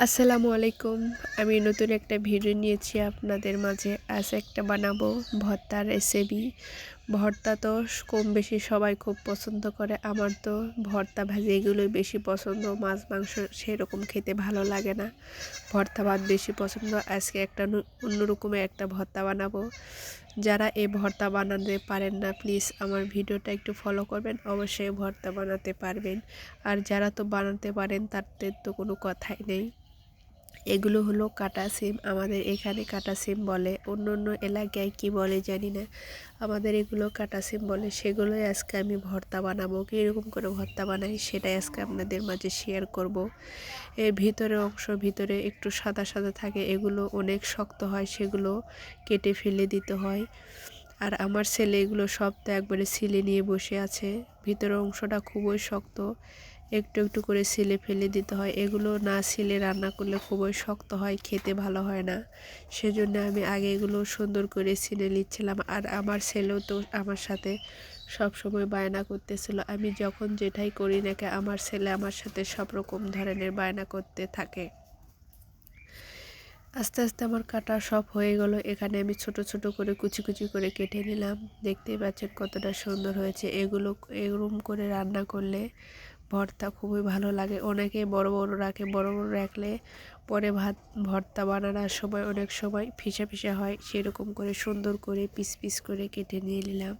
আসসালামু আলাইকুম। আমি নতুন একটা ভিডিও নিয়েছি আপনাদের মাঝে। আজ একটা বানাবো ভর্তার রেসিপি। ভর্তা তো কম বেশি সবাই খুব পছন্দ করে। আমার তো ভর্তা ভাজি এগুলোই বেশি পছন্দ। মাছ মাংস সেরকম খেতে ভালো লাগে না। ভর্তা ভাত বেশি পছন্দ। আজকে একটা অন্যরকমের একটা ভর্তা বানাবো। যারা এই ভর্তা বানাতে পারেন না প্লিজ আমার ভিডিওটা একটু ফলো করবেন, অবশ্যই ভর্তা বানাতে পারবেন। আর যারা তো বানাতে পারেন তাদের তো কোনো কথাই নেই। এগুলো হলো কাটা সিম, আমাদের এখানে কাটা সিম বলে, অন্য অন্য এলাকায় কি বলে জানি না। আমাদের এগুলো কাটা সিম বলে। সেগুলোই আজকে আমি ভর্তা বানাবো। কীরকম করে ভর্তা বানাই সেটাই আজকে আপনাদের মাঝে শেয়ার করব। এর ভিতরে একটু সাদা সাদা থাকে, এগুলো অনেক শক্ত হয়, সেগুলো কেটে ফেলে দিতে হয়। আর আমার ছেলে এগুলো সব তো একবারে ছিলে নিয়ে বসে আছে। ভিতরের অংশটা খুবই শক্ত, একটু একটু করে ছিলে ফেলে দিতে হয়। এগুলো না ছিলে রান্না করলে খুবই শক্ত হয়, খেতে ভালো হয় না। সেজন্য আমি আগে এগুলো সুন্দর করে ছিলে নিচ্ছিলাম। আর আমার ছেলেও তো আমার সাথে সব সময় বায়না করতেছিল। আমি যখন যেটাই করি না কেন আমার ছেলে আমার সাথে সব রকম ধরনের বায়না করতে থাকে। আস্তে আস্তে আমার কাটা সব হয়ে গেল। এখানে আমি ছোট ছোট করে কুচি কুচি করে কেটে নিলাম। দেখতেই পাচ্ছেন কতটা সুন্দর হয়েছে। এগুলো এরকম করে রান্না করলে ভর্তা খুবই ভালো লাগে। অনেকে বড় বড় রাখে, বড় বড় রাখলে পরে ভর্তা বানানোর সময় অনেক সময় ফিসা ফিসা হয়। সেরকম করে সুন্দর করে পিস পিস করে কেটে নিয়ে নিলাম।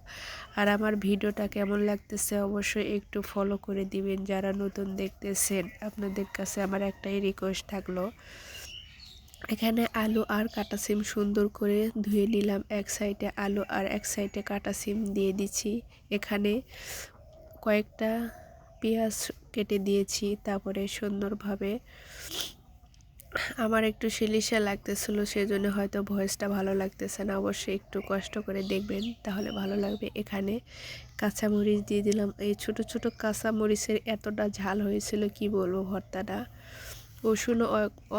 আর আমার ভিডিওটা কেমন লাগতেছে অবশ্যই একটু ফলো করে দিবেন। যারা নতুন দেখতেছেন আপনাদের কাছে আমার একটাই রিকোয়েস্ট থাকলো। এখানে আলু আর কাটা সিম সুন্দর করে ধুয়ে নিলাম। এক সাইডে আলু আর এক সাইডে কাটা সিম দিয়ে দিচ্ছি। এখানে কয়েকটা পেঁয়াজ কেটে দিয়েছি। তারপরে সুন্দরভাবে আমার একটু শিলিশা লাগতেছিল, সেজন্য হয়তো ভয়েসটা ভালো লাগতেছে না। অবশ্যই একটু কষ্ট করে দেখবেন, তাহলে ভালো লাগবে। এখানে কাঁচামরিচ দিয়ে দিলাম। এই ছোট ছোট কাঁচামরিচের এতটা ঝাল হয়েছিল কি বলবো ভর্তাটা। রসুনও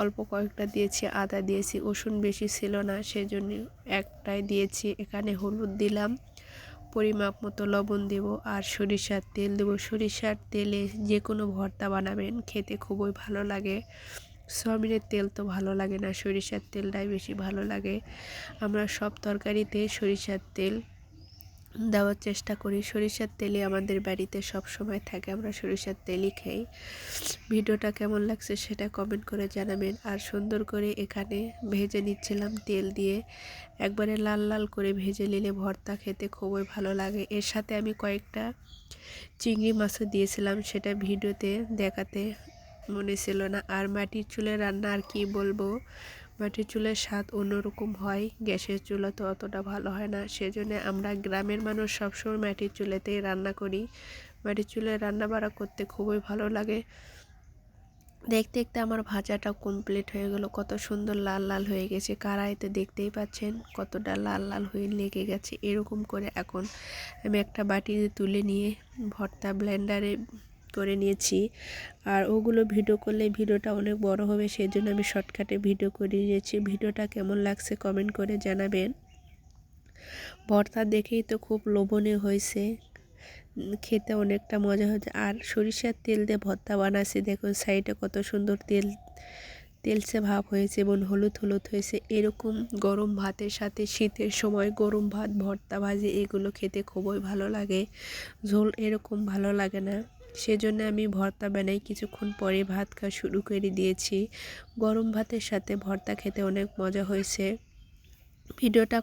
অল্প কয়েকটা দিয়েছি, আদা দিয়েছি। রসুন বেশি ছিল না সেজন্য একটাই দিয়েছি। এখানে হলুদ দিলাম, পরিমাপ মতো লবণ দেব, আর সরিষার তেল দেব। সরিষার তেলে যে কোনো ভর্তা বানাবেন খেতে খুবই ভালো লাগে। সয়াবিনের তেল তো ভালো লাগে না, সরিষার তেলটাই বেশি ভালো লাগে। আমরা সব তরকারিতে সরিষার তেল দেওয়ার চেষ্টা করি। সরিষার তেলে আমাদের বাড়িতে সব সময় থাকে, আমরা সরিষার তেলই খাই। ভিডিওটা কেমন লাগছে সেটা কমেন্ট করে জানাবেন। আর সুন্দর করে এখানে ভেজে নিচ্ছিলাম তেল দিয়ে। একবারে লাল লাল করে ভেজে নিলে ভর্তা খেতে খুবই ভালো লাগে। এর সাথে আমি কয়েকটা চিংড়ি মাছও দিয়েছিলাম, সেটা ভিডিওতে দেখাতে মনে ছিল না। আর মাটির চুলে রান্না আর কি বলবো, মাটির চুলের স্বাদ অন্যরকম হয়, গ্যাসের চুলা তো অতটা ভালো হয় না। সেজন্য আমরা গ্রামের মানুষ সবসময় মাটির চুলাতেই রান্না করি। মাটির চুলায় রান্না বাড়া করতে খুবই ভালো লাগে। দেখতে দেখতে আমার ভাজাটা কমপ্লিট হয়ে গেল। কত সুন্দর লাল লাল হয়ে গেছে কড়াইতে, দেখতেই পাচ্ছেন কতটা লাল লাল হয়ে লেগে গেছে। এরকম করে এখন আমি একটা বাটিতে তুলে নিয়ে ভর্তা ব্লেন্ডারে করে নিয়েছি। আর ওগুলো ভিডিও করলে ভিডিওটা অনেক বড় হবে, সেই জন্য আমি শর্টকাটে ভিডিও করে নিয়েছি। ভিডিওটা কেমন লাগছে কমেন্ট করে জানাবেন। ভর্তা দেখেই তো খুব লোভনীয় হয়েছে, খেতে অনেকটা মজা হয়েছে। আর সরিষার তেল দিয়ে ভর্তা বানাচ্ছি, দেখুন সাইডে কত সুন্দর তেলসে ভাব হয়েছে এবং হলুদ হলুদ হয়েছে। এরকম গরম ভাতের সাথে শীতের সময় গরম ভাত, ভর্তা ভাজি এগুলো খেতে খুবই ভালো লাগে। ঝোল এরকম ভালো লাগে না, সেজন্য আমি ভর্তা বানাই। কিছুক্ষণ পরে ভাত খাওয়া শুরু করে দিয়েছি। গরম ভাতের সাথে ভর্তা খেতে অনেক মজা হয়েছে। ভিডিওটা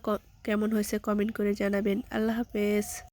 কেমন হয়েছে কমেন্ট করে জানাবেন। আল্লাহ হাফেজ।